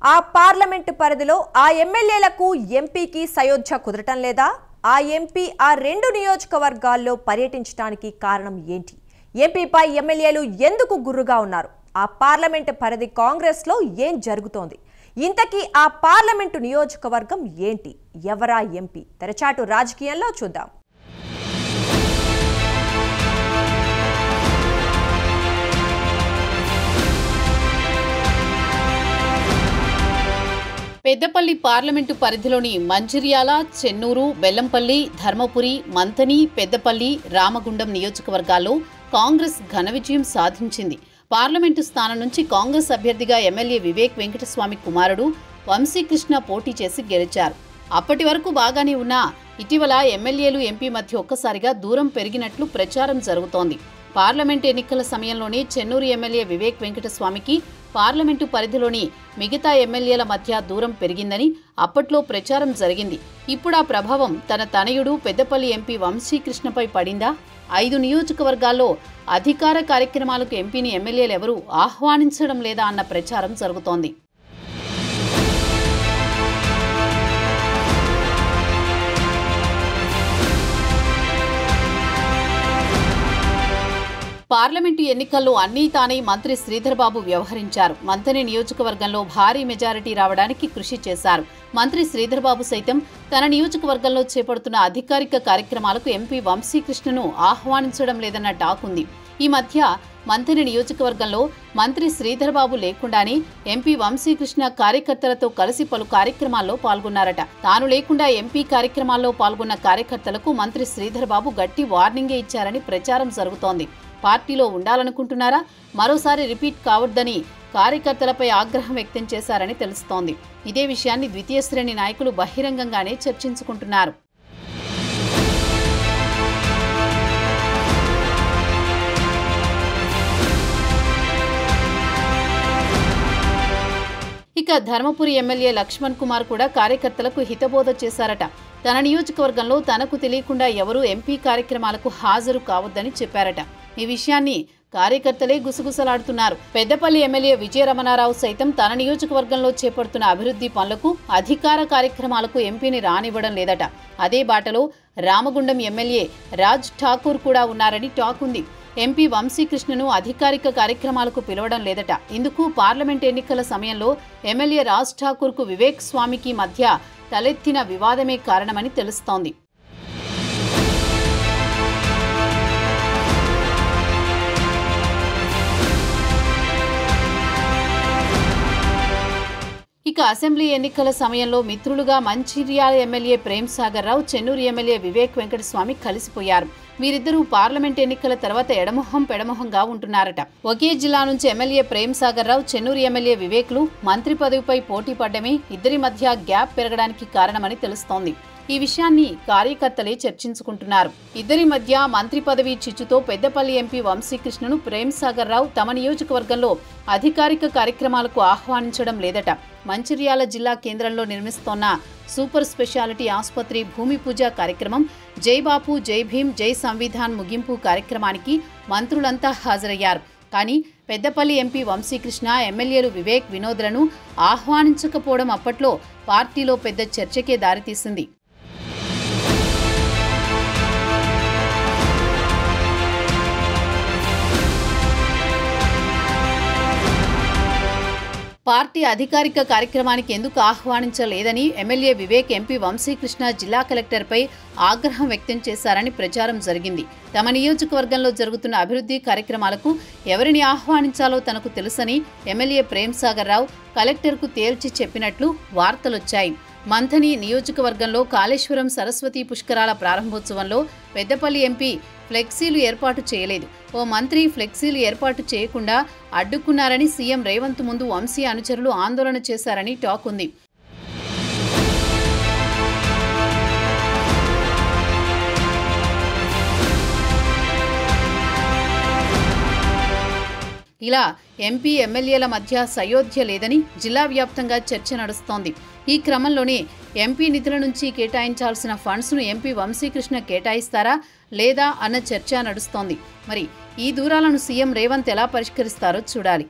ఆ పార్లమెంటు పరిధిలో ఆ ఎమ్మెల్యేలకు ఎంపీకి సయోధ్య కుదరటం లేదా? ఆ ఎంపీ ఆ రెండు నియోజకవర్గాల్లో పర్యటించడానికి కారణం ఏంటి? ఎంపీపై ఎమ్మెల్యేలు ఎందుకు గుర్రుగా ఉన్నారు? ఆ పార్లమెంటు పరిధి కాంగ్రెస్లో ఏం జరుగుతోంది? ఇంతకీ ఆ పార్లమెంటు నియోజకవర్గం ఏంటి? ఎవరా ఎంపీ? తెరచాటు రాజకీయంలో చూద్దాం. పెద్దపల్లి పార్లమెంటు పరిధిలోని మంచిర్యాల, చెన్నూరు, బెల్లంపల్లి, ధర్మపురి, మంథని, పెద్దపల్లి, రామగుండం నియోజకవర్గాల్లో కాంగ్రెస్ ఘన విజయం సాధించింది. పార్లమెంటు స్థానం నుంచి కాంగ్రెస్ అభ్యర్థిగా ఎమ్మెల్యే వివేక్ వెంకటస్వామి కుమారుడు వంశీకృష్ణ పోటీ చేసి గెలిచారు. అప్పటి వరకు బాగానే ఉన్నా ఇటీవల ఎమ్మెల్యేలు, ఎంపీ మధ్య ఒక్కసారిగా దూరం పెరిగినట్లు ప్రచారం జరుగుతోంది. పార్లమెంటు ఎన్నికల సమయంలోనే చెన్నూరు ఎమ్మెల్యే వివేక్ వెంకటస్వామికి పార్లమెంటు పరిధిలోని మిగతా ఎమ్మెల్యేల మధ్య దూరం పెరిగిందని అప్పట్లో ప్రచారం జరిగింది. ఇప్పుడు ఆ ప్రభావం తన తనయుడు పెద్దపల్లి ఎంపీ వంశీకృష్ణపై పడిందా? 5 నియోజకవర్గాల్లో అధికార కార్యక్రమాలకు ఎంపీని ఎమ్మెల్యేలు ఎవరూ ఆహ్వానించడం లేదా అన్న ప్రచారం జరుగుతోంది. పార్లమెంటు ఎన్నికల్లో అన్నీ తానే మంత్రి శ్రీధర్బాబు వ్యవహరించారు. మంథని నియోజకవర్గంలో భారీ మెజారిటీ రావడానికి కృషి చేశారు. మంత్రి శ్రీధర్బాబు సైతం తన నియోజకవర్గంలో చేపడుతున్న అధికారిక కార్యక్రమాలకు ఎంపీ వంశీకృష్ణను ఆహ్వానించడం లేదన్న టాక్ ఉంది. ఈ మధ్య మంథని నియోజకవర్గంలో మంత్రి శ్రీధర్బాబు లేకుండానే ఎంపీ వంశీకృష్ణ కార్యకర్తలతో కలిసి పలు కార్యక్రమాల్లో పాల్గొన్నారట. తాను లేకుండా ఎంపీ కార్యక్రమాల్లో పాల్గొన్న కార్యకర్తలకు మంత్రి శ్రీధర్బాబు గట్టి వార్నింగే ఇచ్చారని ప్రచారం జరుగుతోంది. పార్టీలో ఉండాలనుకుంటున్నారా? మరోసారి రిపీట్ కావద్దని కార్యకర్తలపై ఆగ్రహం వ్యక్తం చేశారని తెలుస్తోంది. ఇదే విషయాన్ని ద్వితీయ శ్రేణి నాయకులు బహిరంగంగానే చర్చించుకుంటున్నారు. ఇక ధర్మపురి ఎమ్మెల్యే లక్ష్మణ్ కుమార్ కూడా కార్యకర్తలకు హితబోధ చేశారట. తన నియోజకవర్గంలో తనకు తెలియకుండా ఎవరూ ఎంపీ కార్యక్రమాలకు హాజరు కావద్దని చెప్పారట. ఈ విషయాన్ని కార్యకర్తలే గుసగుసలాడుతున్నారు. పెద్దపల్లి ఎమ్మెల్యే విజయరమణారావు సైతం తన నియోజకవర్గంలో చేపడుతున్న అభివృద్ధి పనులకు, అధికార కార్యక్రమాలకు ఎంపీని రానివ్వడం లేదట. అదే బాటలో రామగుండం ఎమ్మెల్యే రాజ్ ఠాకూర్ కూడా ఉన్నారని టాక్ ఉంది. ఎంపీ వంశీకృష్ణను అధికారిక కార్యక్రమాలకు పిలవడం లేదట. ఇందుకు పార్లమెంట్ ఎన్నికల సమయంలో ఎమ్మెల్యే రాజ్ ఠాకూర్కు వివేక్ స్వామికి మధ్య తలెత్తిన వివాదమే కారణమని తెలుస్తోంది. ఇక అసెంబ్లీ ఎన్నికల సమయంలో మిత్రులుగా మంచిర్యాల ఎమ్మెల్యే ప్రేమ్ సాగర్ రావు, చెన్నూరు ఎమ్మెల్యే వివేక్ వెంకటస్వామి కలిసిపోయారు. వీరిద్దరూ పార్లమెంట్ ఎన్నికల తర్వాత ఎడమొహం పెడమొహంగా ఉంటున్నారట. ఒకే జిల్లా నుంచి ఎమ్మెల్యే ప్రేమ్ సాగర్ రావు, చెన్నూరు ఎమ్మెల్యే వివేక్లు మంత్రి పదవిపై పోటీ పడ్డమే ఇద్దరి మధ్య గ్యాప్ పెరగడానికి కారణమని తెలుస్తోంది. ఈ విషయాన్ని కార్యకర్తలే చర్చించుకుంటున్నారు. ఇద్దరి మధ్య మంత్రి పదవి చిచ్చుతో పెద్దపల్లి ఎంపీ వంశీకృష్ణను ప్రేమ్ సాగర్ రావు తమ నియోజకవర్గంలో అధికారిక కార్యక్రమాలకు ఆహ్వానించడం లేదట. మంచిర్యాల జిల్లా కేంద్రంలో నిర్మిస్తోన్న సూపర్ స్పెషాలిటీ ఆసుపత్రి భూమి పూజ కార్యక్రమం, జై బాపు జై భీమ్ జై సంవిధాన్ ముగింపు కార్యక్రమానికి మంత్రులంతా హాజరయ్యారు. కానీ పెద్దపల్లి ఎంపీ వంశీకృష్ణ, ఎమ్మెల్యేలు వివేక్, వినోద్లను ఆహ్వానించకపోవడం అప్పట్లో పార్టీలో పెద్ద చర్చకే దారితీసింది. పార్టీ అధికారిక కార్యక్రమానికి ఎందుకు ఆహ్వానించలేదని ఎమ్మెల్యే వివేక్ ఎంపీ వంశీకృష్ణ జిల్లా కలెక్టర్పై ఆగ్రహం వ్యక్తం చేశారని ప్రచారం జరిగింది. తమ నియోజకవర్గంలో జరుగుతున్న అభివృద్ధి కార్యక్రమాలకు ఎవరిని ఆహ్వానించాలో తనకు తెలుసని ఎమ్మెల్యే ప్రేమ్ సాగర్ రావు కలెక్టర్కు తేల్చి చెప్పినట్లు వార్తలొచ్చాయి. మంథని నియోజకవర్గంలో కాళేశ్వరం సరస్వతి పుష్కరాల ప్రారంభోత్సవంలో పెద్దపల్లి ఎంపీ ఫ్లెక్సీలు ఏర్పాటు చేయలేదు. ఓ మంత్రి ఫ్లెక్సీలు ఏర్పాటు చేయకుండా అడ్డుకున్నారని సీఎం రేవంత్ ముందు వంశీ అనుచరులు ఆందోళన చేశారని టాక్ ఉంది. ఇలా ఎంపీ, ఎమ్మెల్యేల మధ్య సయోధ్య లేదని జిల్లా వ్యాప్తంగా చర్చ నడుస్తోంది. ఈ క్రమంలోనే ఎంపీ నిధుల నుంచి కేటాయించాల్సిన ఫండ్స్ను ఎంపీ వంశీకృష్ణ కేటాయిస్తారా లేదా అన్న చర్చ నడుస్తోంది. మరి ఈ దూరాలను సీఎం రేవంత్ ఎలా పరిష్కరిస్తారో చూడాలి.